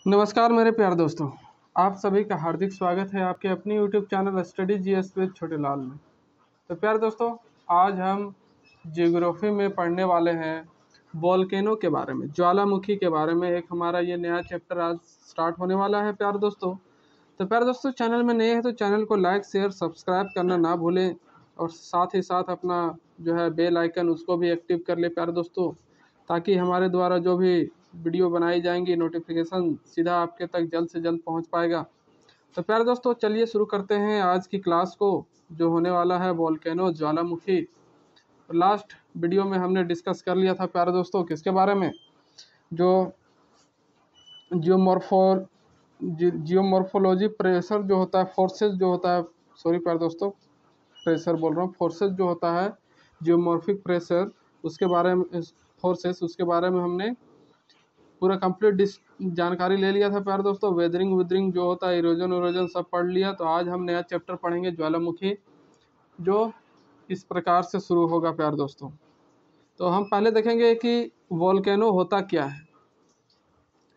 नमस्कार मेरे प्यारे दोस्तों, आप सभी का हार्दिक स्वागत है आपके अपनी YouTube channel study GS with छोटे लाल में। तो प्यारे दोस्तों, आज हम जियोग्राफी में पढ़ने वाले हैं वोल्केनो के बारे में, ज्वालामुखी के बारे में। एक हमारा ये नया चैप्टर आज स्टार्ट होने वाला है प्यारे दोस्तों। तो प्यारे दोस्तों, चैनल में नए हैं तो चैनल को लाइक शेयर सब्सक्राइब करना ना भूलें, और साथ ही साथ अपना जो है बेल आइकन उसको भी एक्टिव कर ले प्यारे दोस्तों, ताकि हमारे द्वारा जो भी वीडियो बनाई जाएंगी नोटिफिकेशन सीधा आपके तक जल्द से जल्द पहुंच पाएगा। तो प्यारे दोस्तों, चलिए शुरू करते हैं आज की क्लास को, जो होने वाला है वोल्केनो, ज्वालामुखी। लास्ट वीडियो में हमने डिस्कस कर लिया था प्यारे दोस्तों किसके बारे में, जो जियोमॉर्फोलॉजी प्रेशर जो होता है, फोर्सेस जो होता है, सॉरी प्यारे दोस्तों प्रेशर बोल रहा हूँ, फोर्सेस जो होता है जियोमॉर्फिक प्रेशर, उसके बारे में, फोर्सेस उसके बारे में हमने पूरा कंप्लीट जानकारी ले लिया था प्यारे दोस्तों। वेदरिंग जो होता है, इरोजन सब पढ़ लिया। तो आज हम नया चैप्टर पढ़ेंगे ज्वालामुखी, जो इस प्रकार से शुरू होगा प्यारे दोस्तों। तो हम पहले देखेंगे कि वोल्केनो होता क्या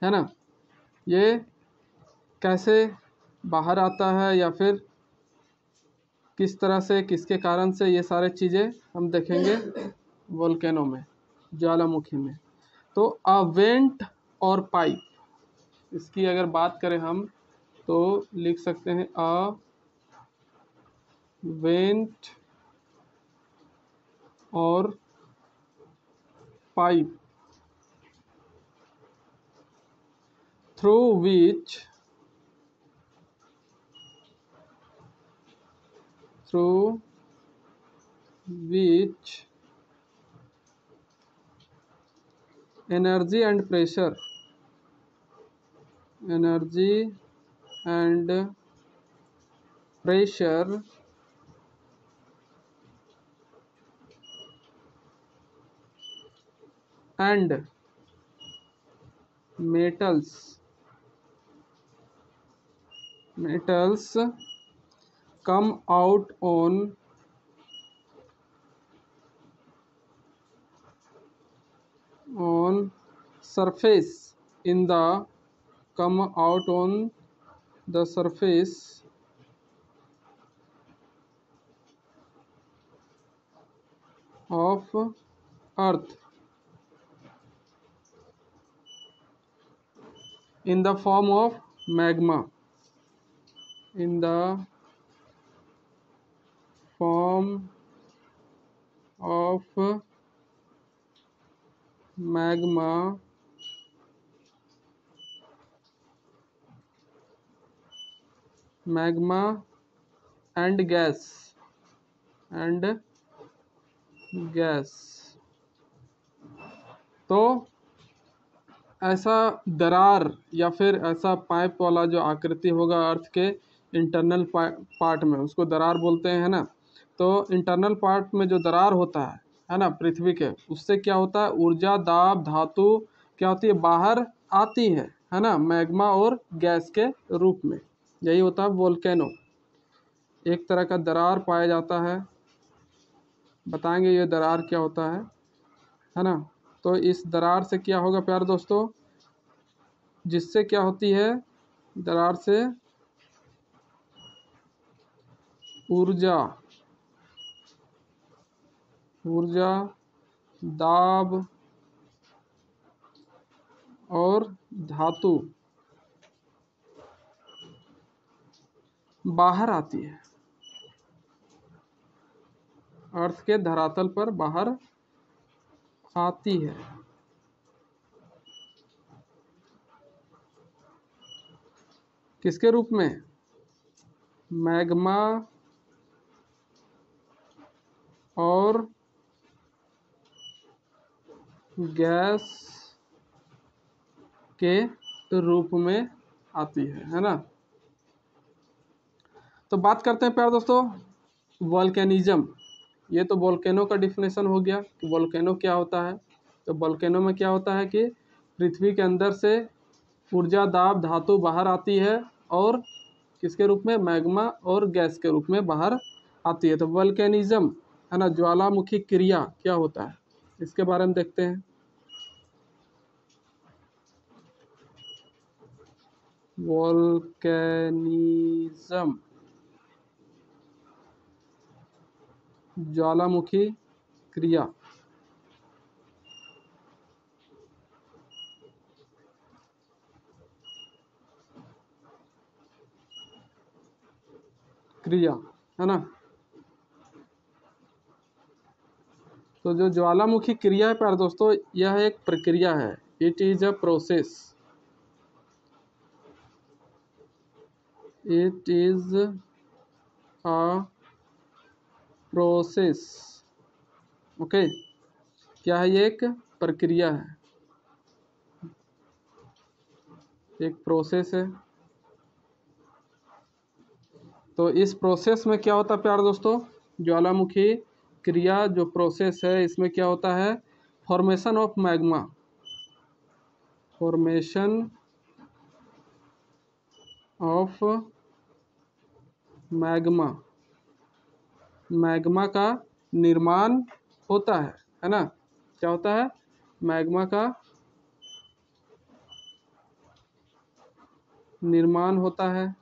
है ना, ये कैसे बाहर आता है या फिर किस तरह से, किसके कारण से, ये सारे चीज़ें हम देखेंगे वोल्केनो में, ज्वालामुखी में। तो अ वेंट और पाइप, इसकी अगर बात करें हम तो लिख सकते हैं अ वेंट और pipe through which energy and pressure and metals come out on surface in the come out on the surface of earth in the form of magma, in the form of magma and gas तो ऐसा दरार या फिर ऐसा pipe वाला जो आकृति होगा अर्थ के इंटरनल पार्ट में, उसको दरार बोलते हैं ना। तो इंटरनल पार्ट में जो दरार होता है ना पृथ्वी के, उससे क्या होता है, ऊर्जा, दाब, धातु क्या होती है, बाहर आती है ना, मैग्मा और गैस के रूप में। यही होता है वोल्केनो। एक तरह का दरार पाया जाता है, बताएंगे ये दरार क्या होता है ना। तो इस दरार से क्या होगा प्यारे दोस्तों, जिससे क्या होती है, दरार से ऊर्जा, दाब और धातु बाहर आती है, अर्थ के धरातल पर बाहर आती है। किसके रूप में, मैग्मा और गैस के रूप में आती है ना। तो बात करते हैं प्यारे दोस्तों वोल्केनिज्म। ये तो वोल्केनो का डिफिनेशन हो गया कि वोल्केनो क्या होता है। तो वोल्केनो में क्या होता है कि पृथ्वी के अंदर से ऊर्जा, दाब, धातु बाहर आती है, और किसके रूप में, मैग्मा और गैस के रूप में बाहर आती है। तो वोल्केनिज्म है ना, ज्वालामुखी क्रिया क्या होता है, इसके बारे में देखते हैं। वोल्केनिज्म, ज्वालामुखी क्रिया। क्रिया है ना। तो जो ज्वालामुखी क्रिया है प्यारे दोस्तों, यह एक प्रक्रिया है। It is a process. It is a process. Okay, क्या है? ये एक प्रक्रिया है, एक प्रोसेस है। तो इस प्रोसेस में क्या होता है प्यारे दोस्तों? ज्वालामुखी क्रिया जो प्रोसेस है, इसमें क्या होता है? Formation of magma. Formation of magma. Magma का निर्माण होता है ना। क्या होता है? मैग्मा का निर्माण होता है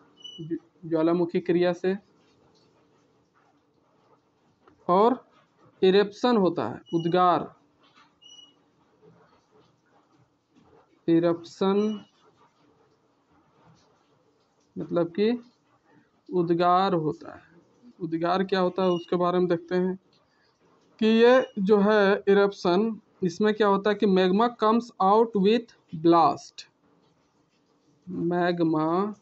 ज्वालामुखी क्रिया से। और इरेप्शन होता है, उद्गार। इरप्शन मतलब कि उद्गार होता है। उद्गार क्या होता है उसके बारे में देखते हैं कि ये जो है इरप्शन, इसमें क्या होता है कि magma comes out with blast. Magma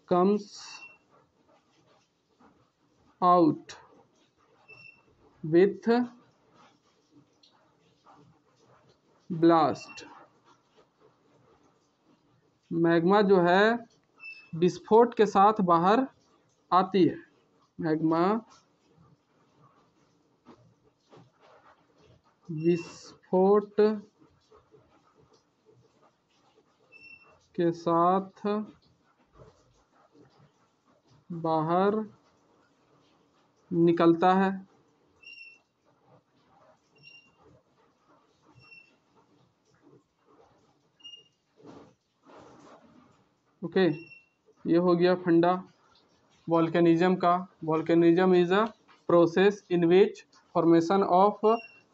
comes out with blast. Magma जो है विस्फोट के साथ बाहर आती है। मैग्मा विस्फोट के साथ बाहर निकलता है। ओके, ये हो गया फंडा वोल्केनिज्म का। Volcanism is a process in which formation of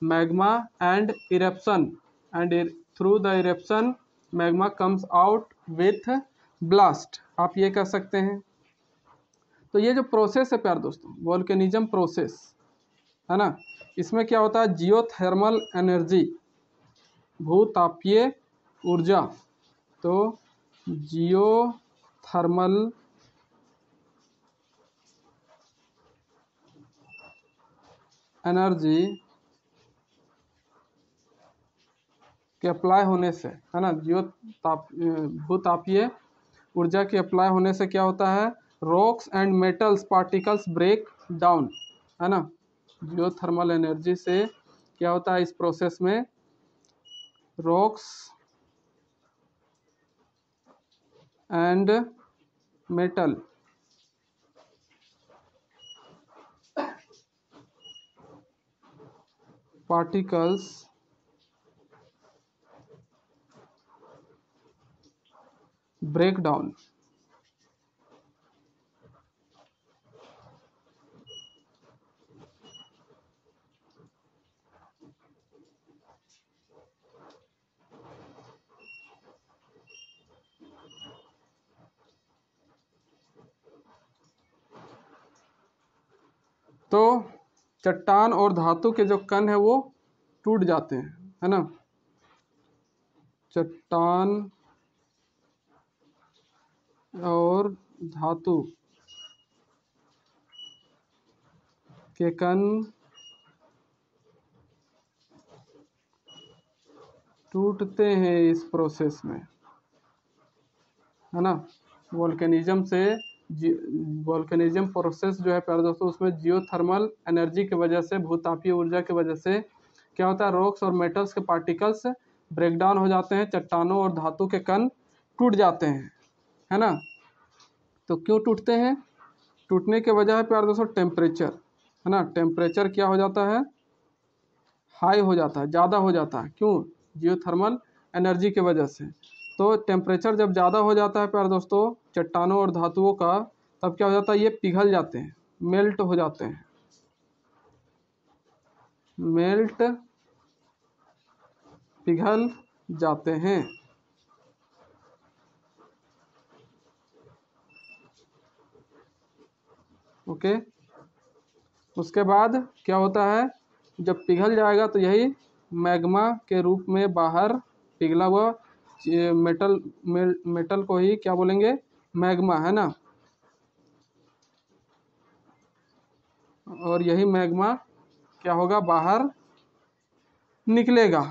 magma and eruption and through the eruption magma comes out with blast. आप ये कह सकते हैं। तो ये जो प्रोसेस है प्यारे दोस्तों, वोल्केनिज्म प्रोसेस है ना, इसमें क्या होता है? जियोथर्मल एनर्जी, भूतापीय ऊर्जा। तो जियोथर्मल एनर्जी के अप्लाई होने से, है ना, भूतापीय ऊर्जा के अप्लाई होने से क्या होता है? Rocks and metals particles break down, है ना। जियोथर्मल एनर्जी से क्या होता है इस प्रोसेस में? Rocks and metal particles break down. तो चट्टान और धातु के जो कण है वो टूट जाते हैं, है ना। चट्टान और धातु के कण टूटते हैं इस प्रोसेस में, है ना। वोल्केनिज्म से वोल्केनिज्म प्रोसेस जो है प्यारे दोस्तों, उसमें जियोथर्मल एनर्जी की वजह से, भूतापीय ऊर्जा की वजह से क्या होता है? रॉक्स और मेटल्स के पार्टिकल्स ब्रेकडाउन हो जाते हैं, चट्टानों और धातु के कण टूट जाते हैं, है ना। तो क्यों टूटते हैं? टूटने की वजह है प्यारे दोस्तों टेम्परेचर, है ना। टेम्परेचर क्या हो जाता है? हाई हो जाता है, ज़्यादा हो जाता है। क्यों? जियोथर्मल एनर्जी की वजह से। तो टेम्परेचर जब ज़्यादा हो जाता है प्यारे दोस्तों चट्टानों और धातुओं का, तब क्या हो जाता है, ये पिघल जाते हैं, मेल्ट हो जाते हैं, मेल्ट पिघल जाते हैं। ओके, उसके बाद क्या होता है, जब पिघल जाएगा तो यही मैग्मा के रूप में बाहर पिघला हुआ मेटल को ही क्या बोलेंगे, मैग्मा, है ना। और यही मैग्मा क्या होगा, बाहर निकलेगा।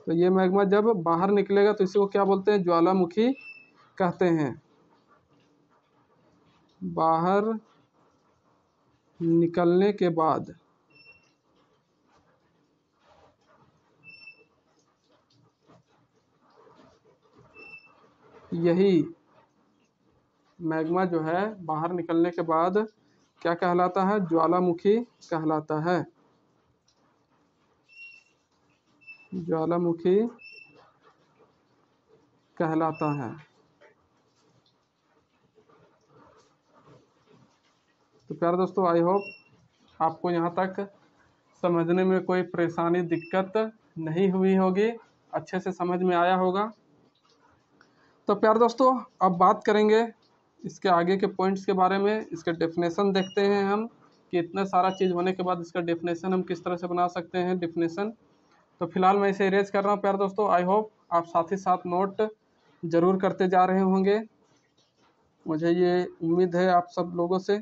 तो ये मैग्मा जब बाहर निकलेगा तो इसी को क्या बोलते हैं, ज्वालामुखी कहते हैं। बाहर निकलने के बाद यही मैग्मा जो है बाहर निकलने के बाद क्या कहलाता है, ज्वालामुखी कहलाता है। ज्वालामुखी कहलाता है। तो प्यारे दोस्तों, आई होप आपको यहाँ तक समझने में कोई परेशानी दिक्कत नहीं हुई होगी, अच्छे से समझ में आया होगा। तो प्यारे दोस्तों, अब बात करेंगे इसके आगे के पॉइंट्स के बारे में। इसके डेफिनेशन देखते हैं हम कि इतना सारा चीज़ होने के बाद इसका डेफिनेशन हम किस तरह से बना सकते हैं डेफिनेशन। तो फिलहाल मैं इसे इरेज कर रहा हूँ प्यारे दोस्तों। आई होप आप साथ ही साथ नोट ज़रूर करते जा रहे होंगे, मुझे ये उम्मीद है आप सब लोगों से।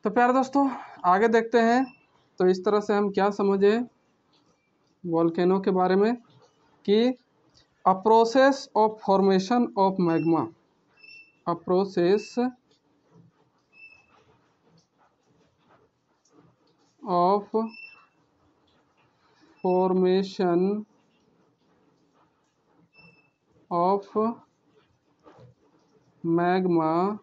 तो प्यारे दोस्तों, आगे देखते हैं। तो इस तरह से हम क्या समझे वोल्केनो के बारे में कि a process of formation of magma, a process of formation of magma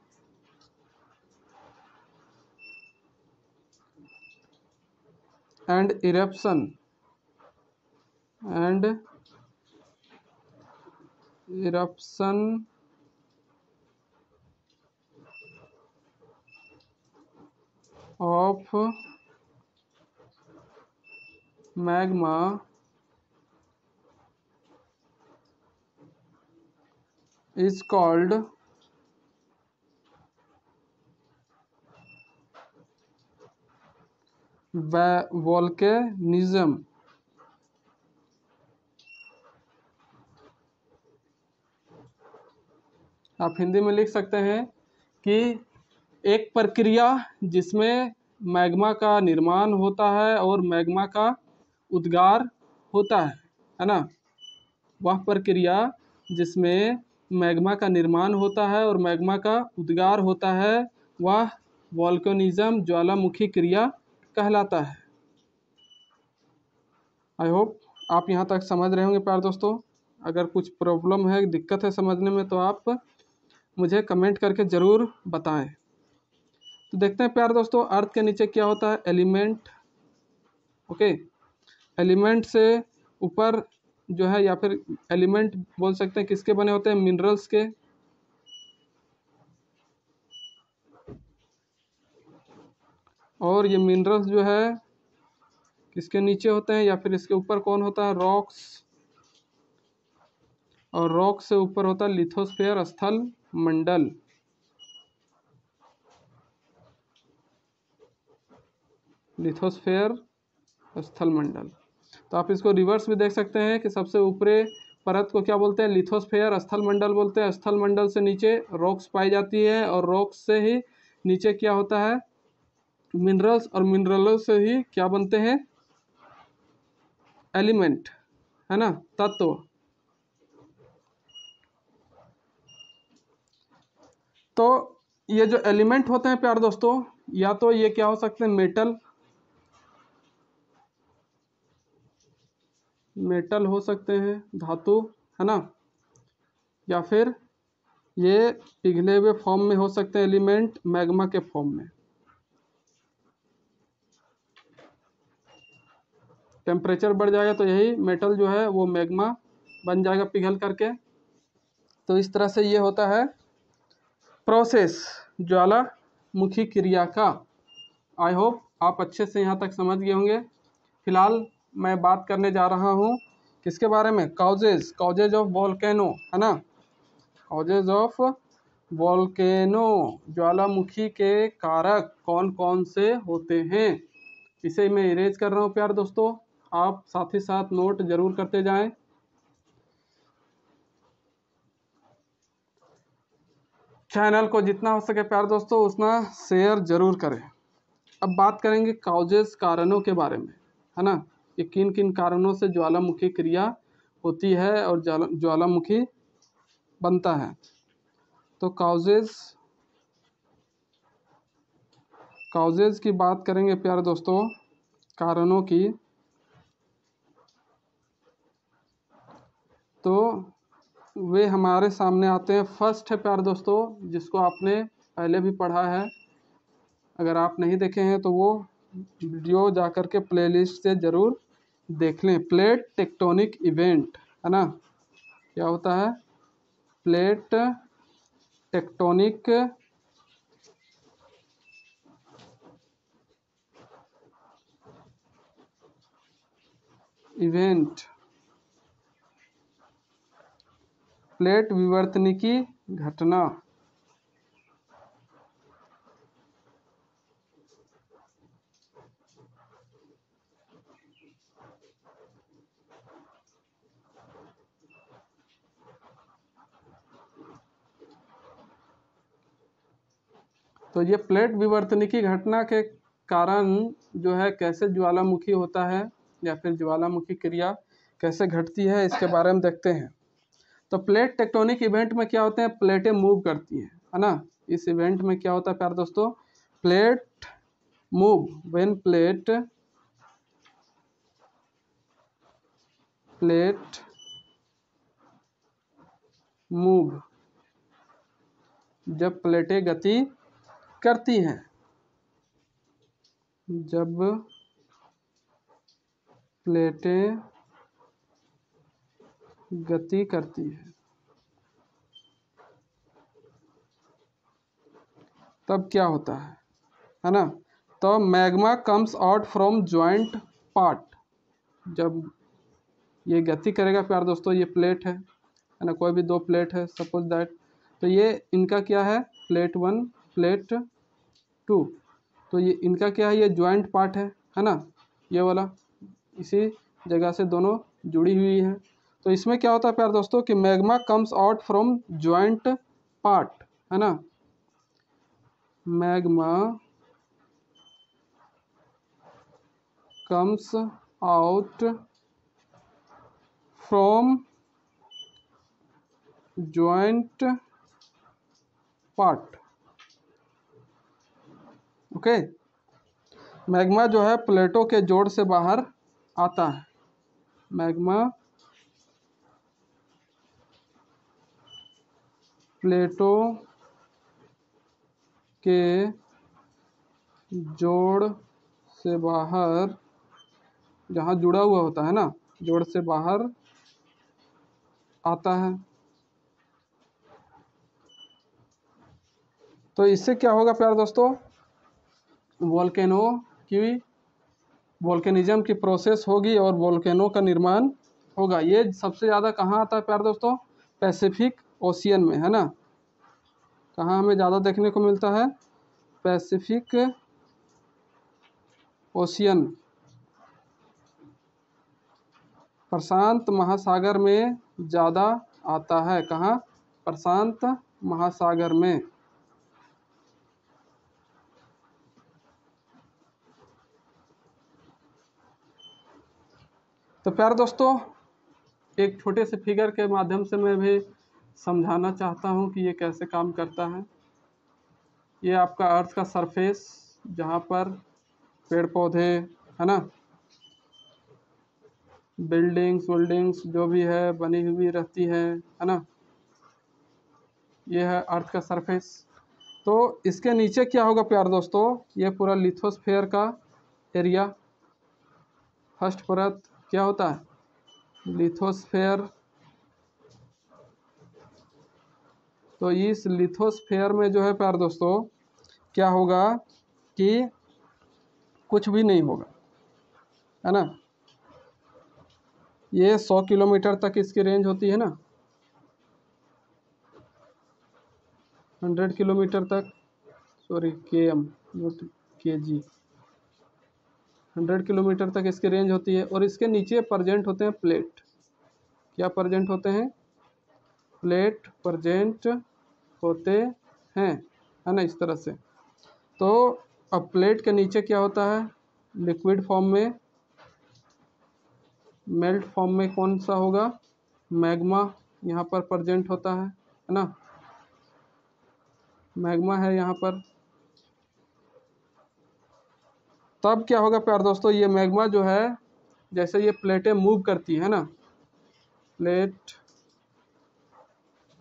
and eruption of magma is called volcanism। आप हिंदी में लिख सकते हैं कि एक प्रक्रिया जिसमें मैग्मा का निर्माण होता है और मैग्मा का उद्गार होता है ना। वह प्रक्रिया जिसमें मैग्मा का निर्माण होता है और मैग्मा का उद्गार होता है, वह वोल्केनिज्म ज्वालामुखी क्रिया कहलाता है। आई होप आप यहाँ तक समझ रहे होंगे प्यारे दोस्तों। अगर कुछ प्रॉब्लम है, दिक्कत है समझने में, तो आप मुझे कमेंट करके ज़रूर बताएं। तो देखते हैं प्यारे दोस्तों, अर्थ के नीचे क्या होता है, एलिमेंट। ओके, एलिमेंट से ऊपर जो है, या फिर एलिमेंट बोल सकते हैं किसके बने होते हैं, मिनरल्स के। और ये मिनरल्स जो है किसके नीचे होते हैं, या फिर इसके ऊपर कौन होता है, रॉक्स। और रॉक से ऊपर होता है लिथोस्फीयर, स्थल मंडल। लिथोस्फीयर, स्थल मंडल। तो आप इसको रिवर्स भी देख सकते हैं कि सबसे ऊपरी परत को क्या बोलते हैं, लिथोस्फीयर, स्थल मंडल बोलते हैं। स्थल मंडल से नीचे रॉक्स पाई जाती है, और रॉक्स से ही नीचे क्या होता है, मिनरल्स, और मिनरलों से ही क्या बनते हैं, एलिमेंट, है ना, तत्व। तो ये जो एलिमेंट होते हैं प्यारे दोस्तों, या तो ये क्या हो सकते हैं, मेटल हो सकते हैं, धातु, है ना, या फिर ये पिघले हुए फॉर्म में हो सकते हैं एलिमेंट, मैग्मा के फॉर्म में। टेम्परेचर बढ़ जाएगा तो यही मेटल जो है वो मैग्मा बन जाएगा पिघल करके। तो इस तरह से ये होता है प्रोसेस ज्वालामुखी क्रिया का। आई होप आप अच्छे से यहाँ तक समझ गए होंगे। फिलहाल मैं बात करने जा रहा हूँ किसके बारे में, काउजेज ऑफ वोल्केनो, है ना, काउजेज ऑफ वोल्केनो, ज्वालामुखी के कारक कौन कौन से होते हैं। इसे मैं इरेज कर रहा हूँ प्यारे दोस्तों, आप साथ ही साथ नोट जरूर करते जाएं। चैनल को जितना हो सके प्यारे दोस्तों उतना शेयर जरूर करें। अब बात करेंगे काउजेस, कारणों के बारे में, है ना, ये किन किन कारणों से ज्वालामुखी क्रिया होती है और ज्वालामुखी बनता है। तो काउजेज की बात करेंगे प्यारे दोस्तों, कारणों की, तो वे हमारे सामने आते हैं। फर्स्ट है प्यारे दोस्तों, जिसको आपने पहले भी पढ़ा है, अगर आप नहीं देखे हैं तो वो वीडियो जाकर के प्लेलिस्ट से ज़रूर देख लें। प्लेट टेक्टोनिक इवेंट, है ना, क्या होता है, प्लेट टेक्टोनिक इवेंट, प्लेट विवर्तनिकी घटना। तो ये प्लेट विवर्तनिकी घटना के कारण जो है कैसे ज्वालामुखी होता है या फिर ज्वालामुखी क्रिया कैसे घटती है, इसके बारे में देखते हैं। तो प्लेट टेक्टोनिक इवेंट में क्या होते हैं, प्लेटें मूव करती हैं, है ना। इस इवेंट में क्या होता है प्यारे दोस्तों, plate move, when plate move, जब प्लेटें गति करती हैं, जब प्लेटें गति करती है तब क्या होता है ना। तो magma comes out from joint part, जब ये गति करेगा प्यारे दोस्तों, ये प्लेट है ना, कोई भी दो प्लेट है सपोज दैट, तो ये इनका क्या है, प्लेट 1 प्लेट 2, तो ये इनका क्या है, ये जॉइंट पार्ट है ना, ये वाला इसी जगह से दोनों जुड़ी हुई है। तो इसमें क्या होता है प्यारे दोस्तों कि magma comes out from joint part, है ना, magma comes out from joint part, okay. Magma जो है प्लेटों के जोड़ से बाहर आता है, मैग्मा प्लेटों के जोड़ से बाहर, जहाँ जुड़ा हुआ होता है ना, जोड़ से बाहर आता है। तो इससे क्या होगा प्यारे दोस्तों, वोल्केनो की वोल्केनिज्म की प्रोसेस होगी और वोल्केनो का निर्माण होगा। ये सबसे ज़्यादा कहाँ आता है प्यारे दोस्तों, पैसिफिक ओशियन में, है ना। कहाँ हमें ज़्यादा देखने को मिलता है, पैसिफिक ओशियन, प्रशांत महासागर में ज़्यादा आता है। कहाँ, प्रशांत महासागर में। तो प्यारे दोस्तों एक छोटे से फिगर के माध्यम से मैं भी समझाना चाहता हूँ कि ये कैसे काम करता है। ये आपका अर्थ का सरफेस, जहाँ पर पेड़ पौधे है ना, बिल्डिंग्स जो भी है बनी हुई रहती है ना, ये है अर्थ का सरफेस। तो इसके नीचे क्या होगा प्यार दोस्तों, ये पूरा लिथोस्फेयर का एरिया। फर्स्ट परत क्या होता है, लिथोस्फेयर। तो इस लिथोस्फेयर में जो है प्यार दोस्तों क्या होगा कि कुछ भी नहीं होगा, है ना। ये 100 किलोमीटर तक इसकी रेंज होती है ना, 100 किलोमीटर तक, sorry KM not KG, 100 kilometre तक इसकी रेंज होती है। और इसके नीचे प्रेजेंट होते हैं प्लेट। क्या प्रेजेंट होते हैं, प्लेट प्रेजेंट होते हैं, है ना, इस तरह से। तो अब प्लेट के नीचे क्या होता है, लिक्विड फॉर्म में, मेल्ट फॉर्म में कौन सा होगा, मैग्मा यहाँ पर प्रेजेंट होता है ना, मैग्मा है यहाँ पर। तब क्या होगा प्यार दोस्तों, ये मैग्मा जो है, जैसे ये प्लेटें मूव करती है ना, प्लेट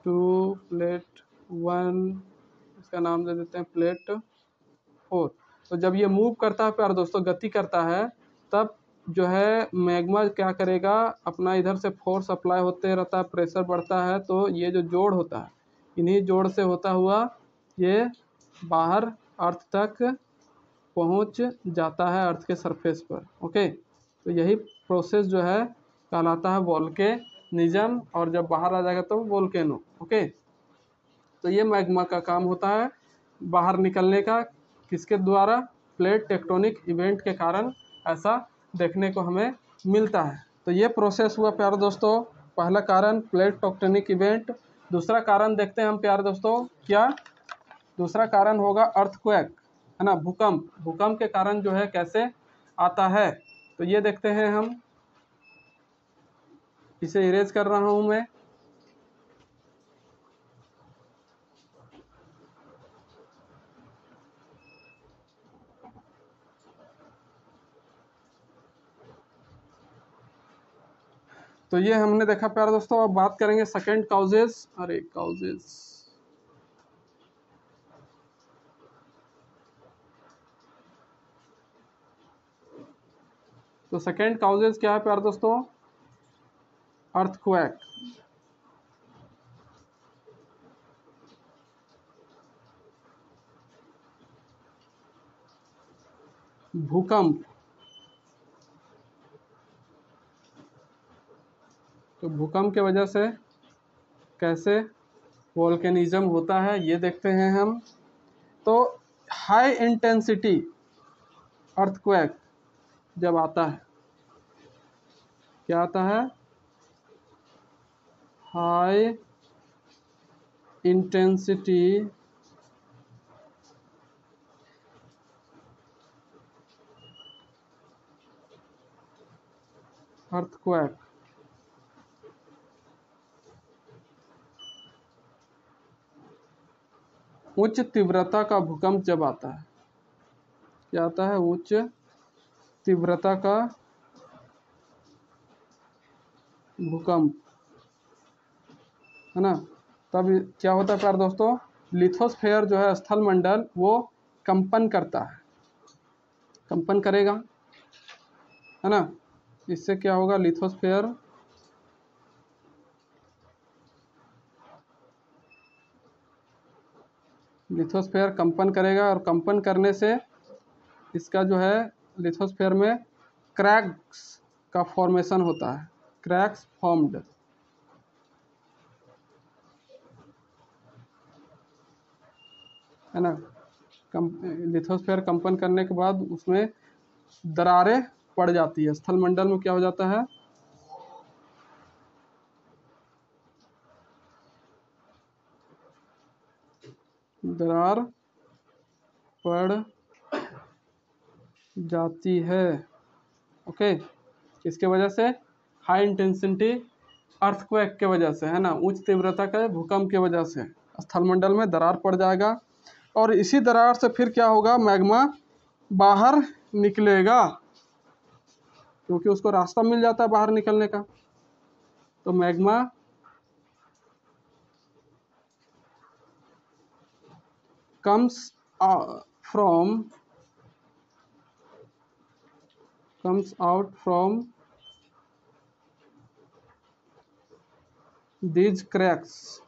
2, प्लेट 1, इसका नाम दे देते हैं प्लेट 4। तो जब ये मूव करता है प्यार दोस्तों, गति करता है, तब जो है मैग्मा क्या करेगा, अपना इधर से फोर्स अप्लाई होते रहता है, प्रेशर बढ़ता है, तो ये जो जोड़ होता है, इन्हीं जोड़ से होता हुआ ये बाहर अर्थ तक पहुंच जाता है, अर्थ के सरफेस पर। ओके, तो यही प्रोसेस जो है कहलाता है वोल्केनिज्म, और जब बाहर आ जाएगा तो वोल्केनो। ओके, तो ये मैग्मा का काम होता है बाहर निकलने का, किसके द्वारा, प्लेट टेक्टोनिक इवेंट के कारण ऐसा देखने को हमें मिलता है। तो ये प्रोसेस हुआ प्यारे दोस्तों, पहला कारण प्लेट टेक्टोनिक इवेंट। दूसरा कारण देखते हैं हम प्यारे दोस्तों, क्या दूसरा कारण होगा अर्थक्वेक, है ना, भूकंप। भूकंप के कारण जो है कैसे आता है, तो ये देखते हैं हम, इसे इरेज कर रहा हूं मैं। तो ये हमने देखा प्यारे दोस्तों। अब बात करेंगे सेकंड काउजेस। अरे काउजेस, तो सेकंड काउजेस क्या है प्यारे दोस्तों, अर्थक्वेक, भूकंप। तो भूकंप के वजह से कैसे वोल्केनिज्म होता है ये देखते हैं हम। तो हाई इंटेंसिटी अर्थक्वेक जब आता है, क्या आता है, हाई इंटेंसिटी अर्थक्वेक, उच्च तीव्रता का भूकंप जब आता है, क्या आता है, उच्च तीव्रता का भूकंप, है ना। तब क्या होता है प्यारे दोस्तों, लिथोस्फेयर जो है स्थल मंडल, वो कंपन करता है, कंपन करेगा, है ना। इससे क्या होगा, लिथोस्फेयर कंपन करेगा, और कंपन करने से इसका जो है लिथोस्फेयर में क्रैक्स का फॉर्मेशन होता है, क्रैक्स फॉर्म्ड, है ना। लिथोस्फेयर कंपन करने के बाद उसमें दरारें पड़ जाती है, स्थल मंडल में क्या हो जाता है, दरार पड़ जाती है। ओके, किसके वजह से, हाई इंटेंसिटी अर्थक्वेक के वजह से, है ना, उच्च तीव्रता के भूकंप की वजह से स्थल मंडल में दरार पड़ जाएगा, और इसी दरार से फिर क्या होगा, मैग्मा बाहर निकलेगा, क्योंकि उसको रास्ता मिल जाता है बाहर निकलने का। तो magma comes out from these cracks,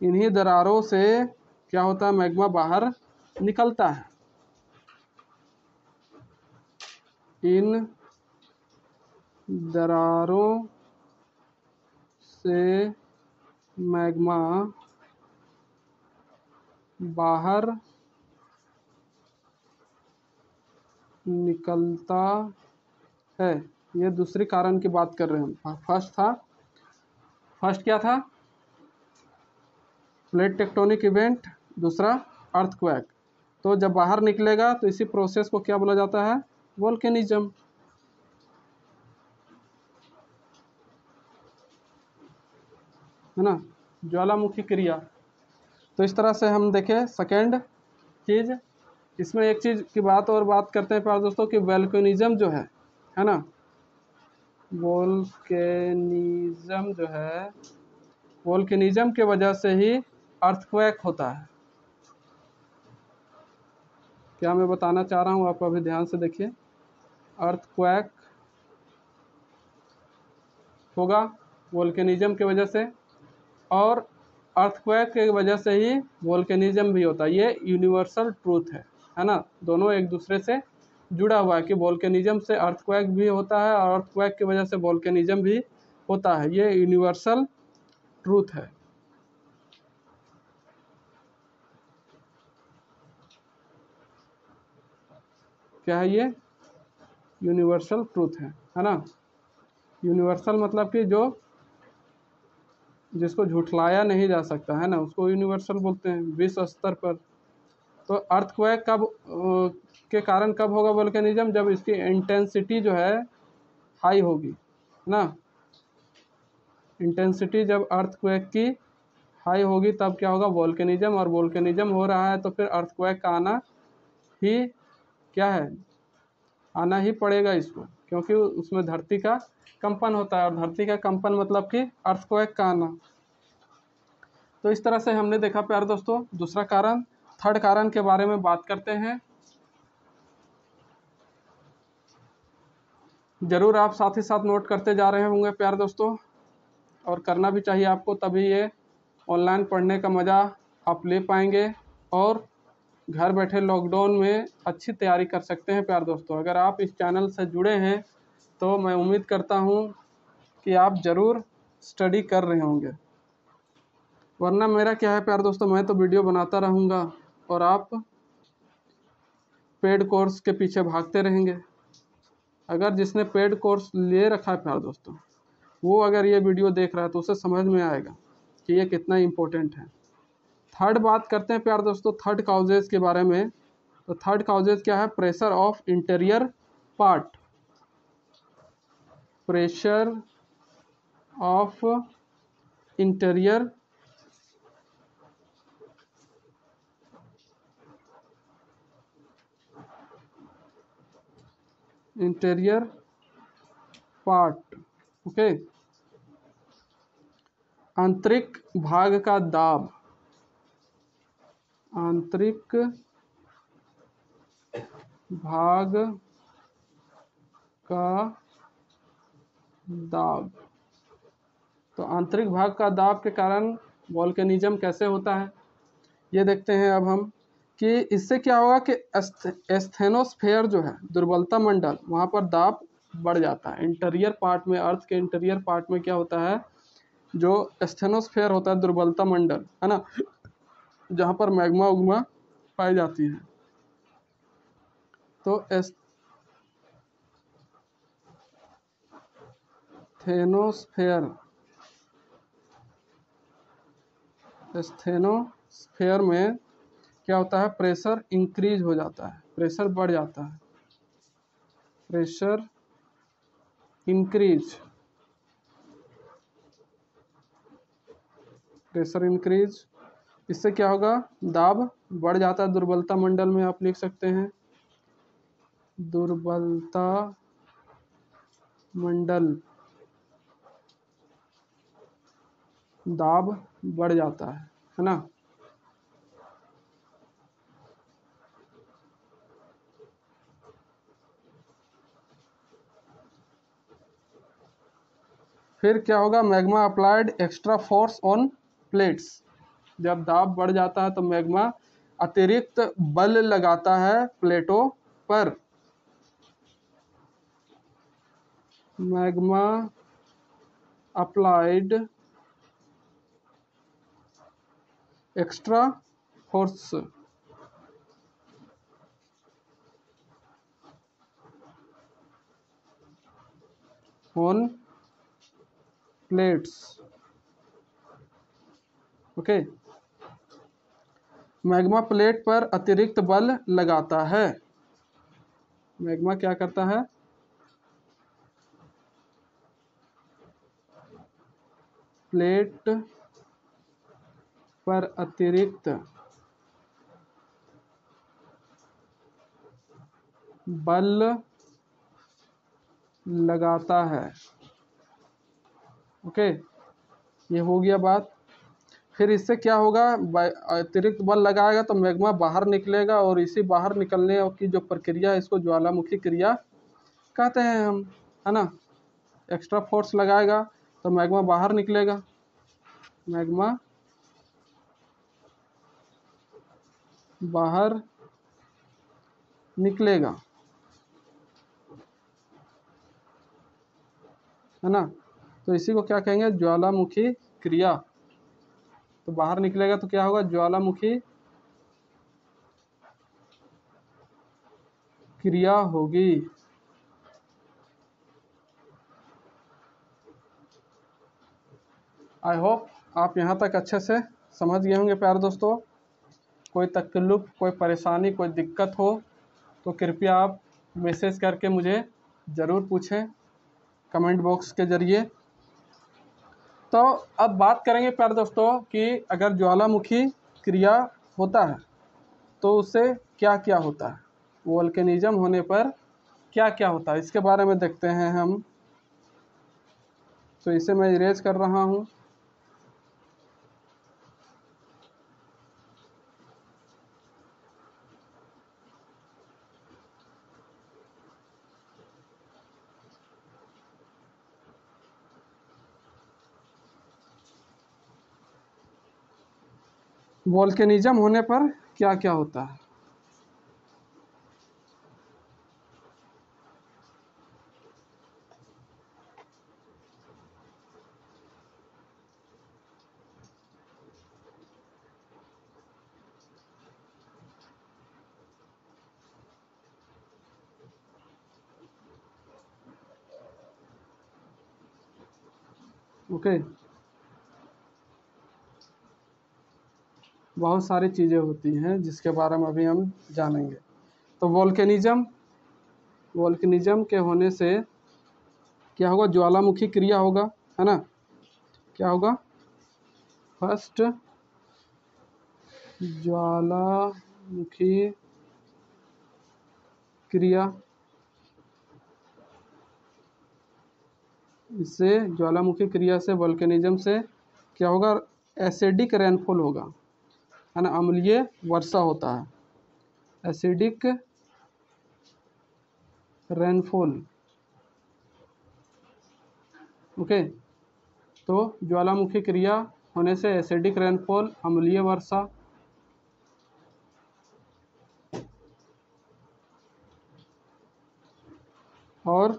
इन्हीं दरारों से क्या होता है, मैग्मा बाहर निकलता है। इन दरारों से मैग्मा बाहर निकलता है। ये दूसरी कारण की बात कर रहे हैं हम। फर्स्ट क्या था, प्लेट टेक्टोनिक इवेंट, दूसरा अर्थक्वेक। तो जब बाहर निकलेगा तो इसी प्रोसेस को क्या बोला जाता है, वोल्केनिज्म। है ना, ज्वालामुखी क्रिया। तो इस तरह से हम देखें। सेकेंड चीज़, इसमें एक चीज़ की बात और बात करते हैं प्यारे दोस्तों कि वोल्केनिज्म जो है ना, वोल्केनिज्म जो है, वोल्केनिज्म के वजह से ही अर्थक्वेक होता है। क्या मैं बताना चाह रहा हूँ, आप अभी ध्यान से देखिए। अर्थक्वेक होगा वोल्केनिज्म की वजह से, और अर्थक्वेक की वजह से ही वोल्केनिज्म भी होता है। ये यूनिवर्सल ट्रूथ है ना, दोनों एक दूसरे से जुड़ा हुआ है कि वोल्केनिज्म से अर्थक्वेक भी होता है और अर्थक्वेक की वजह से वोल्केनिज्म भी होता है। ये यूनिवर्सल ट्रूथ है। क्या है ये, यूनिवर्सल ट्रूथ है ना। यूनिवर्सल मतलब कि जो जिसको झुठलाया नहीं जा सकता, है ना, उसको यूनिवर्सल बोलते हैं विश्व स्तर पर। तो अर्थक्वेक कब के कारण कब होगा वोल्केनिज्म, जब इसकी इंटेंसिटी जो है हाई होगी ना। इंटेंसिटी जब अर्थक्वेक की हाई होगी तब क्या होगा, वोल्केनिज्म। और वोल्केनिज्म हो रहा है तो फिर अर्थक्वेक का आना ही क्या है, आना ही पड़ेगा इसको, क्योंकि उसमें धरती का कंपन होता है, और धरती का कंपन मतलब कि अर्थक्वेक का आना। तो इस तरह से हमने देखा प्यारे दोस्तों दूसरा कारण। थर्ड कारण के बारे में बात करते हैं। जरूर आप साथ ही साथ नोट करते जा रहे होंगे प्यारे दोस्तों, और करना भी चाहिए आपको, तभी ये ऑनलाइन पढ़ने का मज़ा आप ले पाएंगे और घर बैठे लॉकडाउन में अच्छी तैयारी कर सकते हैं प्यारे दोस्तों। अगर आप इस चैनल से जुड़े हैं तो मैं उम्मीद करता हूँ कि आप ज़रूर स्टडी कर रहे होंगे, वरना मेरा क्या है प्यारे दोस्तों, मैं तो वीडियो बनाता रहूँगा और आप पेड कोर्स के पीछे भागते रहेंगे। अगर जिसने पेड कोर्स ले रखा है प्यारे दोस्तों, वो अगर ये वीडियो देख रहा है तो उसे समझ में आएगा कि ये कितना इम्पोर्टेंट है। थर्ड बात करते हैं प्यारे दोस्तों थर्ड काउजेज के बारे में। तो थर्ड काउजेज क्या है, pressure of interior part. Pressure of interior part, okay. आंतरिक भाग का दाब, आंतरिक भाग का दाब। तो आंतरिक भाग का दाब के कारण वोल्केनिज्म कैसे होता है, ये देखते हैं अब हम कि इससे क्या होगा कि एस्थेनोस्फेयर जो है, दुर्बलता मंडल, वहाँ पर दाब बढ़ जाता है। इंटीरियर पार्ट में, अर्थ के इंटीरियर पार्ट में क्या होता है, जो एस्थेनोस्फेयर होता है, दुर्बलता मंडल, है ना, जहाँ पर मैग्मा उग्मा पाई जाती है। तो एस्थेनोस्फेयर में क्या होता है, प्रेशर इंक्रीज हो जाता है, प्रेशर बढ़ जाता है, प्रेशर इंक्रीज, प्रेशर इंक्रीज, इससे क्या होगा, दाब बढ़ जाता है। दुर्बलता मंडल में आप लिख सकते हैं, दुर्बलता मंडल, दाब बढ़ जाता है ना। फिर क्या होगा, magma applied extra force on plates, जब दाब बढ़ जाता है तो मैग्मा अतिरिक्त बल लगाता है प्लेटों पर। Magma applied extra force on plates, okay. Magma plate पर अतिरिक्त बल लगाता है। मैग्मा क्या करता है, प्लेट पर अतिरिक्त बल लगाता है, ओके। ये हो गया बात। फिर इससे क्या होगा, अतिरिक्त बल लगाएगा तो मैग्मा बाहर निकलेगा, और इसी बाहर निकलने की जो प्रक्रिया है इसको ज्वालामुखी क्रिया कहते हैं हम, है ना। एक्स्ट्रा फोर्स लगाएगा तो मैग्मा बाहर निकलेगा, मैग्मा बाहर निकलेगा, है ना। तो इसी को क्या कहेंगे, ज्वालामुखी क्रिया। तो बाहर निकलेगा तो क्या होगा, ज्वालामुखी क्रिया होगी। आई होप आप यहाँ तक अच्छे से समझ गए होंगे प्यारे दोस्तों। कोई तकल्लुफ़, कोई परेशानी, कोई दिक्कत हो तो कृपया आप मैसेज करके मुझे ज़रूर पूछें कमेंट बॉक्स के ज़रिए। तो अब बात करेंगे प्यारे दोस्तों कि अगर ज्वालामुखी क्रिया होता है तो उससे क्या क्या होता है, वोल्केनिज्म होने पर क्या क्या होता है, इसके बारे में देखते हैं हम। तो इसे मैं इरेज कर रहा हूँ। वोल्केनिज्म होने पर क्या क्या होता है। ओके, बहुत सारी चीज़ें होती हैं जिसके बारे में अभी हम जानेंगे। तो वोल्केनिज्म के होने से क्या होगा, ज्वालामुखी क्रिया होगा, है ना। क्या होगा, फर्स्ट ज्वालामुखी क्रिया, इससे ज्वालामुखी क्रिया से, वोल्केनिज्म से क्या होगा, एसिडिक रेनफॉल होगा, है ना, अम्लीय वर्षा होता है, एसिडिक रेनफॉल, ओके। तो ज्वालामुखी क्रिया होने से एसिडिक रेनफॉल, अम्लीय वर्षा, और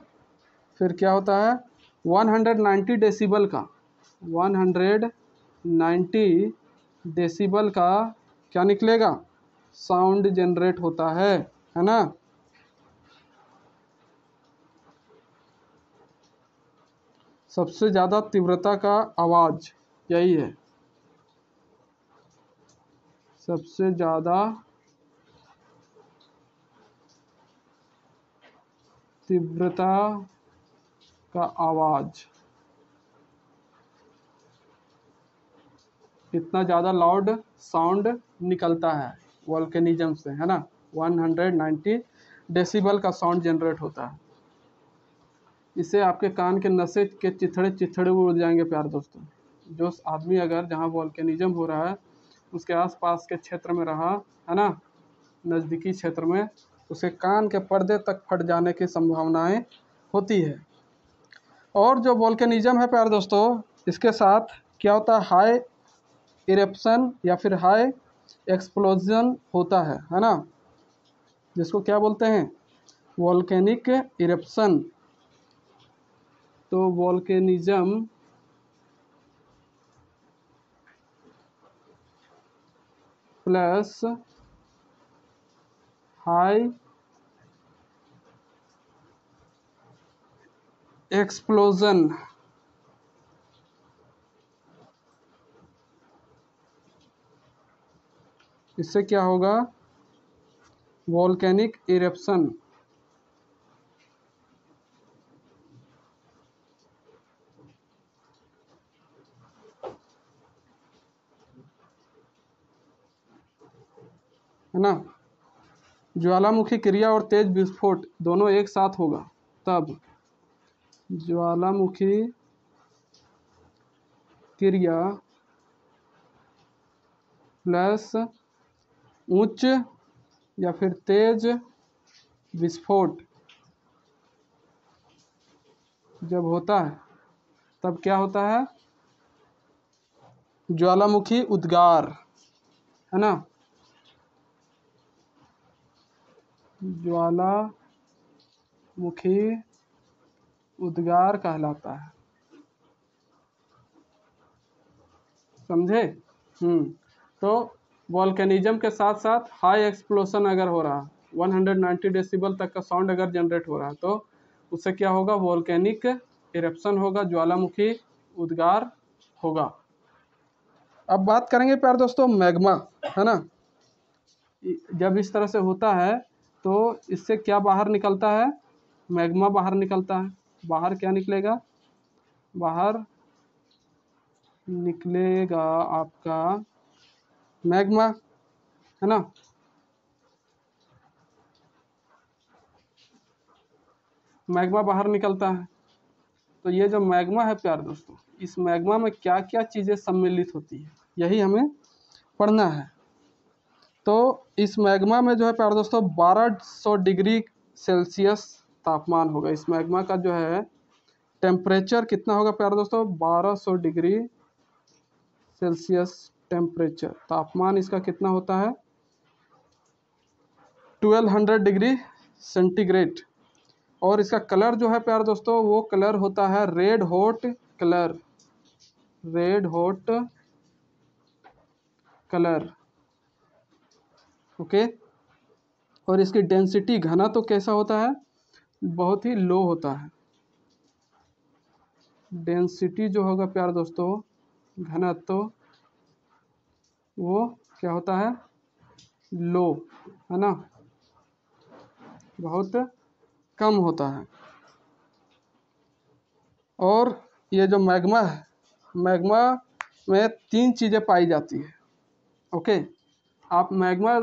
फिर क्या होता है, 190 डेसिबल का, 190 डेसिबल का क्या निकलेगा, साउंड जनरेट होता है ना। सबसे ज़्यादा तीव्रता का आवाज़ यही है, सबसे ज़्यादा तीव्रता का आवाज़ कितना ज़्यादा लाउड साउंड निकलता है वोल्केनिज्म से, है ना। 190 डेसिबल का साउंड जनरेट होता है। इससे आपके कान के नसें के चिथड़े चिथड़े उड़ जाएंगे प्यारे दोस्तों। जो आदमी अगर जहाँ वोल्केनिज्म हो रहा है उसके आसपास के क्षेत्र में रहा, है ना, नज़दीकी क्षेत्र में, उसे कान के पर्दे तक फट जाने की संभावनाएं होती है। और जो वोल्केनिज्म है प्यारे दोस्तों, इसके साथ क्या होता है, हाई इरेप्शन या फिर हाई एक्सप्लोजन होता है ना, जिसको क्या बोलते हैं, वोल्केनिक इरेप्शन। तो वोल्केनिज्म प्लस हाई एक्सप्लोजन, इससे क्या होगा, वोल्केनिक इरेप्शन। है ना, ज्वालामुखी क्रिया और तेज विस्फोट दोनों एक साथ होगा तब ज्वालामुखी क्रिया प्लस उच्च या फिर तेज विस्फोट जब होता है तब क्या होता है, ज्वालामुखी उद्गार, है ना, ज्वालामुखी उद्गार कहलाता है। समझे। तो वोल्केनिज्म के साथ साथ हाई एक्सप्लोशन अगर हो रहा, 190 डेसिबल तक का साउंड अगर जनरेट हो रहा है तो उससे क्या होगा, वोल्केनिक इरेप्शन होगा, ज्वालामुखी उद्गार होगा। अब बात करेंगे प्यारे दोस्तों मैग्मा, है ना। जब इस तरह से होता है तो इससे क्या बाहर निकलता है, मैग्मा बाहर निकलता है। बाहर क्या निकलेगा, बाहर निकलेगा आपका मैग्मा, है ना। मैग्मा बाहर निकलता है। तो ये जो मैग्मा है प्यारे दोस्तों, इस मैग्मा में क्या क्या चीज़ें सम्मिलित होती है यही हमें पढ़ना है। तो इस मैग्मा में जो है प्यारे दोस्तों 1200 डिग्री सेल्सियस तापमान होगा। इस मैग्मा का जो है टेम्परेचर कितना होगा प्यारे दोस्तों, 1200 डिग्री सेल्सियस टेम्परेचर, तापमान इसका कितना होता है, 1200 डिग्री सेंटीग्रेड। और इसका कलर जो है प्यारे दोस्तों, वो कलर होता है red hot colour, red hot colour, okay. और इसकी डेंसिटी, घना तो कैसा होता है, बहुत ही लो होता है। डेंसिटी जो होगा प्यारे दोस्तों, घनत्व तो वो क्या होता है, लो, है ना, बहुत कम होता है। और ये जो मैग्मा है, मैग्मा में 3 चीज़ें पाई जाती है, ओके। आप मैग्मा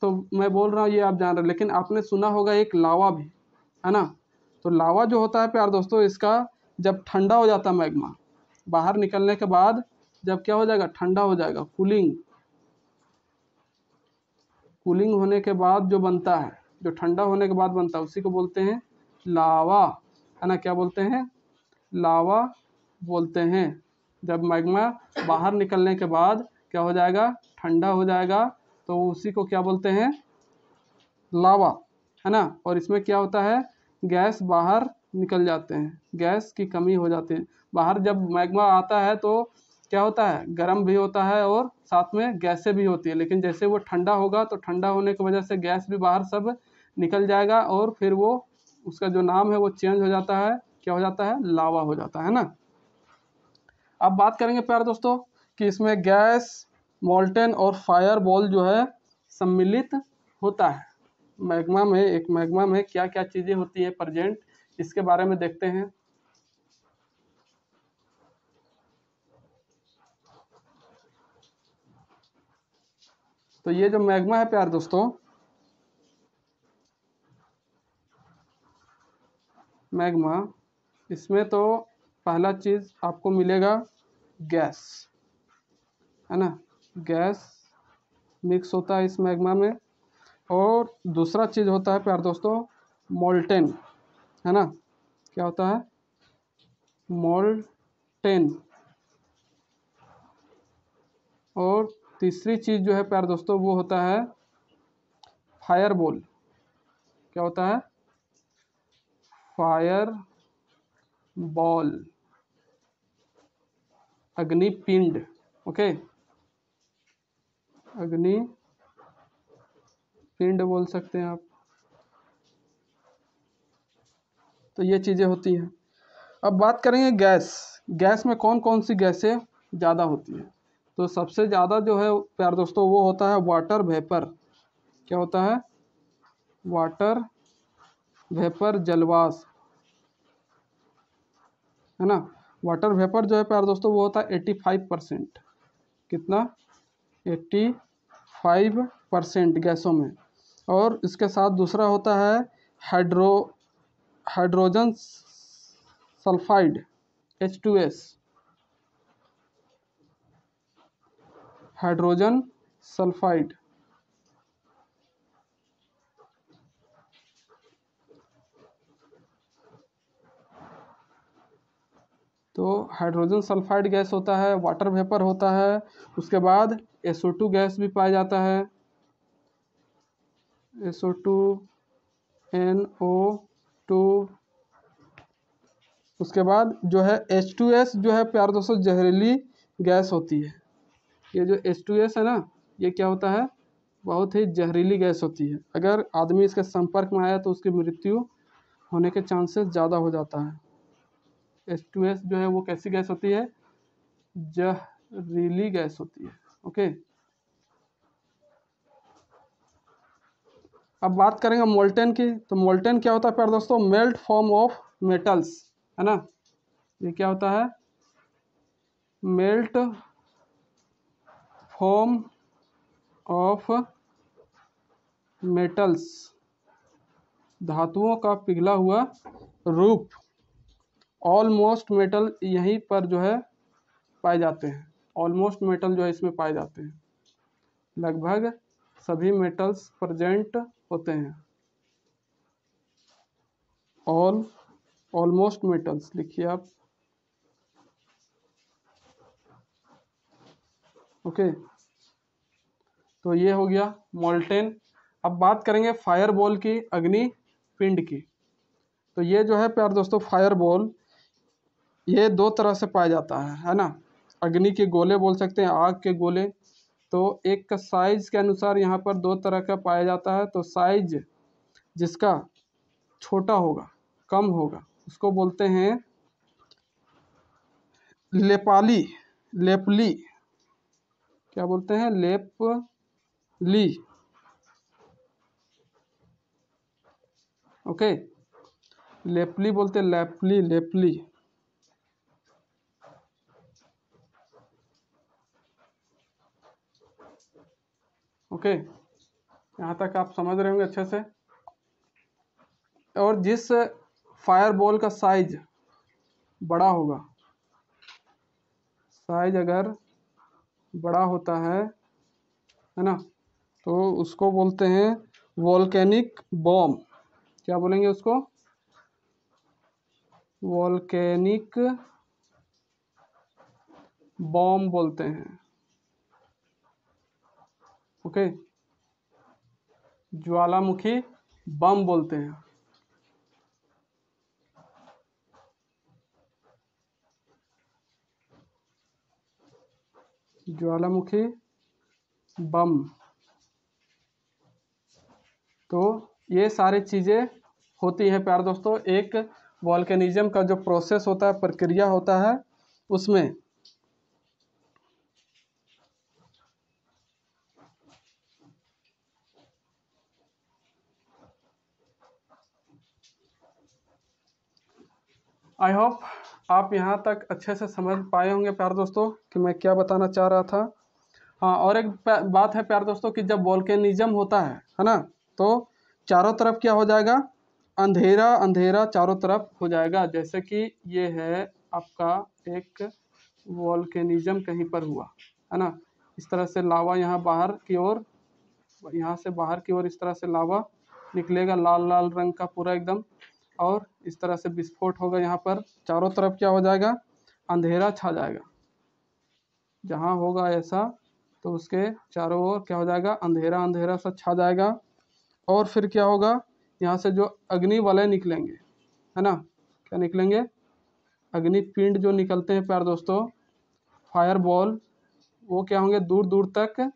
तो मैं बोल रहा हूँ ये आप जान रहे, लेकिन आपने सुना होगा एक लावा भी, है ना। तो लावा जो होता है प्यारे दोस्तों, इसका जब ठंडा हो जाता है मैग्मा, बाहर निकलने के बाद जब क्या हो जाएगा, ठंडा हो जाएगा, कूलिंग होने के बाद जो बनता है, जो ठंडा होने के बाद बनता है, उसी को बोलते हैं लावा, है ना। क्या बोलते हैं, लावा बोलते हैं। जब मैग्मा बाहर निकलने के बाद क्या हो जाएगा, ठंडा हो जाएगा, तो उसी को क्या बोलते हैं, लावा, है ना। और इसमें क्या होता है, गैस बाहर निकल जाते हैं, गैस की कमी हो जाती है। बाहर जब मैग्मा आता है तो क्या होता है, गर्म भी होता है और साथ में गैसें भी होती है, लेकिन जैसे वो ठंडा होगा तो ठंडा होने की वजह से गैस भी बाहर सब निकल जाएगा और फिर वो उसका जो नाम है वो चेंज हो जाता है, क्या हो जाता है, लावा हो जाता है ना। अब बात करेंगे प्यारे दोस्तों कि इसमें गैस, मोल्टेन और फायर बॉल जो है सम्मिलित होता है। मैग्मा में, एक मैग्मा में क्या क्या चीज़ें होती है प्रेजेंट, इसके बारे में देखते हैं। तो ये जो मैग्मा है प्यारे दोस्तों, मैग्मा, इसमें तो पहला चीज़ आपको मिलेगा गैस, है ना, गैस मिक्स होता है इस मैग्मा में। और दूसरा चीज़ होता है प्यारे दोस्तों मोल्टेन, है ना, क्या होता है, मोल्टेन। और तीसरी चीज़ जो है प्यारे दोस्तों वो होता है फायर बॉल। क्या होता है, फायर बॉल, अग्निपिंड। ओके, अग्निपिंड बोल सकते हैं आप। तो ये चीज़ें होती हैं। अब बात करेंगे गैस। गैस में कौन कौन सी गैसें ज़्यादा होती हैं। तो सबसे ज़्यादा जो है प्यारे दोस्तों वो होता है वाटर वेपर। क्या होता है, वाटर वेपर, जलवाष्प, है ना। वाटर वेपर जो है प्यारे दोस्तों वो होता है 85%। कितना, 85% गैसों में। और इसके साथ दूसरा होता है hydrogen sulphide, H2S, hydrogen sulphide. तो हाइड्रोजन सल्फाइड गैस होता है, वाटर वेपर होता है। उसके बाद SO2 गैस भी पाया जाता है, SO2, NO2। उसके बाद जो है H2S जो है प्यारे दोस्तों जहरीली गैस होती है। ये जो H2S है ना, ये क्या होता है, बहुत ही जहरीली गैस होती है। अगर आदमी इसके संपर्क में आया तो उसकी मृत्यु होने के चांसेस ज़्यादा हो जाता है। H2S जो है वो कैसी गैस होती है, जहरीली गैस होती है। ओके, अब बात करेंगे मोल्टेन की। तो मोल्टेन क्या होता है प्यारे दोस्तों, मेल्ट फॉर्म ऑफ मेटल्स, है ना। ये क्या होता है, मेल्ट फॉर्म ऑफ मेटल्स, धातुओं का पिघला हुआ रूप। ऑलमोस्ट मेटल यहीं पर जो है पाए जाते हैं। ऑलमोस्ट मेटल जो है इसमें पाए जाते हैं, लगभग सभी मेटल्स प्रेजेंट होते हैं। ऑलमोस्ट मेटल्स लिखिए आप। ओके, तो ये हो गया मोल्टेन। अब बात करेंगे फायर बॉल की, अग्नि पिंड की। तो ये जो है प्यारे दोस्तों फायर बॉल, ये दो तरह से पाया जाता है ना। अग्नि के गोले बोल सकते हैं, आग के गोले। तो एक का साइज के अनुसार यहाँ पर दो तरह का पाया जाता है। तो साइज जिसका छोटा होगा, कम होगा, उसको बोलते हैं लेपाली, लेपली। क्या बोलते हैं, लेपली। ओके, लेपली बोलते हैं, लेपली, लेपली। ओके, यहाँ तक आप समझ रहे होंगे अच्छे से। और जिस फायर बॉल का साइज बड़ा होगा, साइज अगर बड़ा होता है ना, तो उसको बोलते हैं वोल्केनिक बॉम्ब। क्या बोलेंगे उसको, वोल्केनिक बॉम्ब बोलते हैं। ओके, ज्वालामुखी बम बोलते हैं। ज्वालामुखी बम। तो ये सारी चीज़ें होती हैं प्यारे दोस्तों एक वॉल्केनिज्म का जो प्रोसेस होता है, प्रक्रिया होता है उसमें। आई होप आप यहाँ तक अच्छे से समझ पाए होंगे प्यारे दोस्तों कि मैं क्या बताना चाह रहा था। हाँ, और एक बात है प्यारे दोस्तों कि जब वोल्केनिज्म होता है ना, तो चारों तरफ क्या हो जाएगा, अंधेरा अंधेरा चारों तरफ हो जाएगा। जैसे कि ये है आपका एक वोल्केनिज्म कहीं पर हुआ है ना, इस तरह से लावा यहाँ बाहर की ओर, यहाँ से बाहर की ओर इस तरह से लावा निकलेगा लाल लाल रंग का पूरा एकदम, और इस तरह से विस्फोट होगा। यहाँ पर चारों तरफ क्या हो जाएगा, अंधेरा छा जाएगा। जहाँ होगा ऐसा तो उसके चारों ओर क्या हो जाएगा, अंधेरा अंधेरा सा छा जाएगा। और फिर क्या होगा, यहाँ से जो अग्नि वलय निकलेंगे है ना, क्या निकलेंगे, अग्नि पिंड जो निकलते हैं प्यारे दोस्तों, फायर बॉल, वो क्या होंगे, दूर दूर तक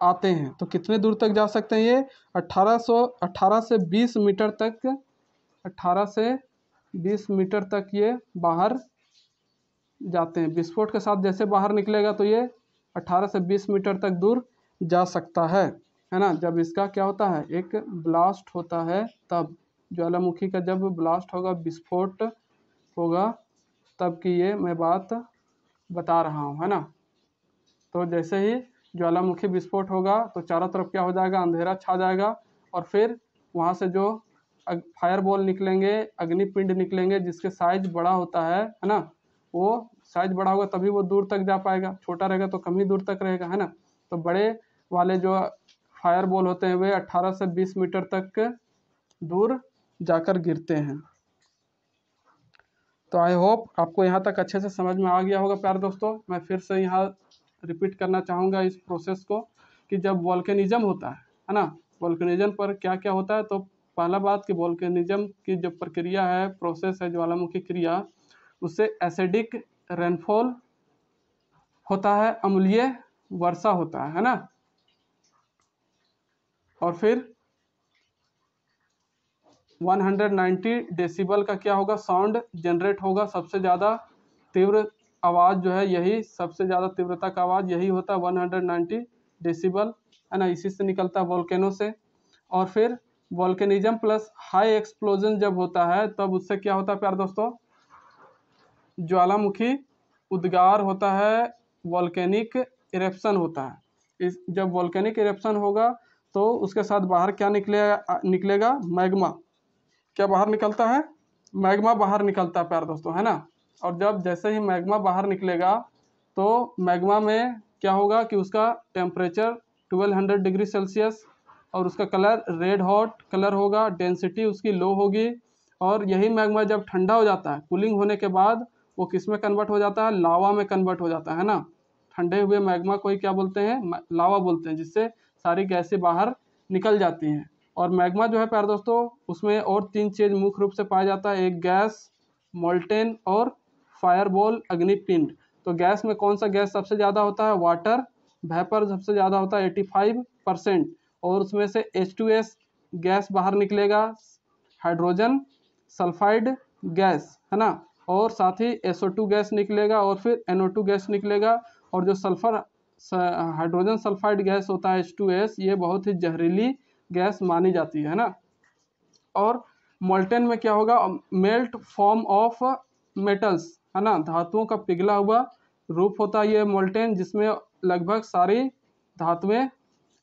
आते हैं। तो कितने दूर तक जा सकते हैं ये, 18 से 20 मीटर तक, 18 से 20 मीटर तक ये बाहर जाते हैं। विस्फोट के साथ जैसे बाहर निकलेगा तो ये 18 से 20 मीटर तक दूर जा सकता है ना। जब इसका क्या होता है, एक ब्लास्ट होता है, तब ज्वालामुखी का जब ब्लास्ट होगा, विस्फोट होगा, तब की ये मैं बात बता रहा हूँ है ना। तो जैसे ही ज्वालामुखी विस्फोट होगा तो चारों तरफ क्या हो जाएगा, अंधेरा छा जाएगा, और फिर वहाँ से जो फायर बॉल निकलेंगे, अग्निपिंड निकलेंगे, जिसके साइज बड़ा होता है ना, वो साइज बड़ा होगा तभी वो दूर तक जा पाएगा, छोटा रहेगा तो कम ही दूर तक रहेगा है ना। तो बड़े वाले जो फायर बॉल होते हैं वे 18 से 20 मीटर तक दूर जाकर गिरते हैं। तो आई होप आपको यहाँ तक अच्छे से समझ में आ गया होगा प्यारे दोस्तों। मैं फिर से यहाँ रिपीट करना चाहूँगा इस प्रोसेस को कि जब वोल्केनिज्म होता है ना, वोल्केनिज्म पर क्या क्या होता है। तो पहला बात कि वोल्केनिज्म की जो प्रक्रिया है, प्रोसेस है, ज्वालामुखी क्रिया, उससे एसिडिक रेनफॉल होता है, अम्लीय वर्षा होता है ना। और फिर 190 डेसिबल का क्या होगा, साउंड जनरेट होगा। सबसे ज़्यादा तीव्र आवाज़ जो है, यही सबसे ज़्यादा तीव्रता का आवाज़ यही होता है, 190 डेसिबल है ना, इसी से निकलता है वोल्केनो से। और फिर वोल्केनिज्म प्लस हाई एक्सप्लोजन जब होता है तब उससे क्या होता है प्यारे दोस्तों, ज्वालामुखी उद्गार होता है, वोल्केनिक इरेप्शन होता है। इस जब वोल्केनिक इरेप्शन होगा तो उसके साथ बाहर क्या निकलेगा, मैग्मा। क्या बाहर निकलता है, मैग्मा बाहर निकलता है प्यारे दोस्तों है ना। और जब जैसे ही मैग्मा बाहर निकलेगा तो मैग्मा में क्या होगा कि उसका टेम्परेचर 1200 डिग्री सेल्सियस, और उसका कलर रेड हॉट कलर होगा, डेंसिटी उसकी लो होगी। और यही मैग्मा जब ठंडा हो जाता है, कूलिंग होने के बाद वो किस में कन्वर्ट हो जाता है, लावा में कन्वर्ट हो जाता है ना। ठंडे हुए मैग्मा को ही क्या बोलते हैं, लावा बोलते हैं, जिससे सारी गैसें बाहर निकल जाती हैं। और मैग्मा जो है प्यारे दोस्तों, उसमें और 3 चीज़ मुख्य रूप से पाया जाता है, एक गैस, मोल्टेन और फायरबॉल अग्निपिंड। तो गैस में कौन सा गैस सबसे ज़्यादा होता है, वाटर वेपर सबसे ज़्यादा होता है 85%, और उसमें से H2S गैस बाहर निकलेगा, हाइड्रोजन सल्फाइड गैस है ना, और साथ ही SO2 गैस निकलेगा, और फिर NO2 गैस निकलेगा। और जो सल्फर हाइड्रोजन सल्फाइड गैस होता है H2S, ये बहुत ही जहरीली गैस मानी जाती है ना। और मोल्टेन में क्या होगा, मेल्ट फॉर्म ऑफ मेटल्स है ना, धातुओं का पिघला हुआ रूप होता है ये मोल्टेन, जिसमें लगभग सारी धातुएं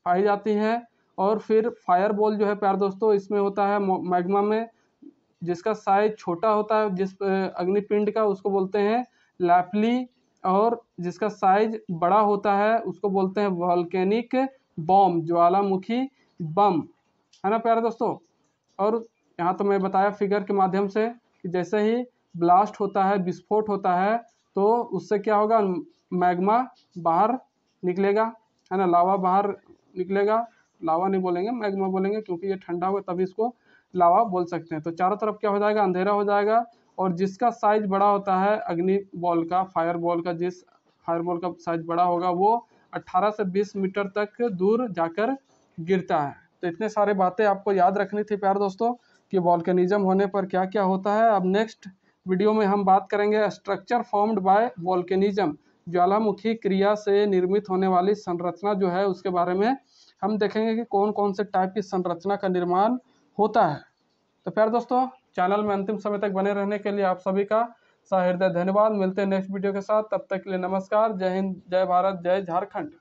पाई जाती हैं। और फिर फायरबॉल जो है प्यारे दोस्तों, इसमें होता है मैग्मा में, जिसका साइज छोटा होता है, जिस अग्निपिंड का, उसको बोलते हैं लैपली, और जिसका साइज बड़ा होता है उसको बोलते हैं वॉल्केनिक बॉम्ब, ज्वालामुखी बम है ना प्यारे दोस्तों। और यहाँ तो मैं बताया फिगर के माध्यम से कि जैसे ही ब्लास्ट होता है, विस्फोट होता है, तो उससे क्या होगा, मैग्मा बाहर निकलेगा है ना, लावा बाहर निकलेगा। लावा नहीं बोलेंगे, मैग्मा बोलेंगे, क्योंकि ये ठंडा हुआ तभी इसको लावा बोल सकते हैं। तो चारों तरफ क्या हो जाएगा, अंधेरा हो जाएगा। और जिसका साइज बड़ा होता है अग्नि बॉल का, फायर बॉल का, जिस फायर बॉल का साइज बड़ा होगा वो 18 से 20 मीटर तक दूर जाकर गिरता है। तो इतने सारे बातें आपको याद रखनी थी प्यारे दोस्तों कि वोल्केनिज्म होने पर क्या क्या होता है। अब नेक्स्ट वीडियो में हम बात करेंगे स्ट्रक्चर फॉर्म्ड बाय वोल्केनिज्म, ज्वालामुखी क्रिया से निर्मित होने वाली संरचना जो है उसके बारे में हम देखेंगे कि कौन कौन से टाइप की संरचना का निर्माण होता है। तो प्यारे दोस्तों, चैनल में अंतिम समय तक बने रहने के लिए आप सभी का सहृदय धन्यवाद। मिलते हैं नेक्स्ट वीडियो के साथ, तब तक के लिए नमस्कार। जय हिंद, जय भारत, जय झारखंड।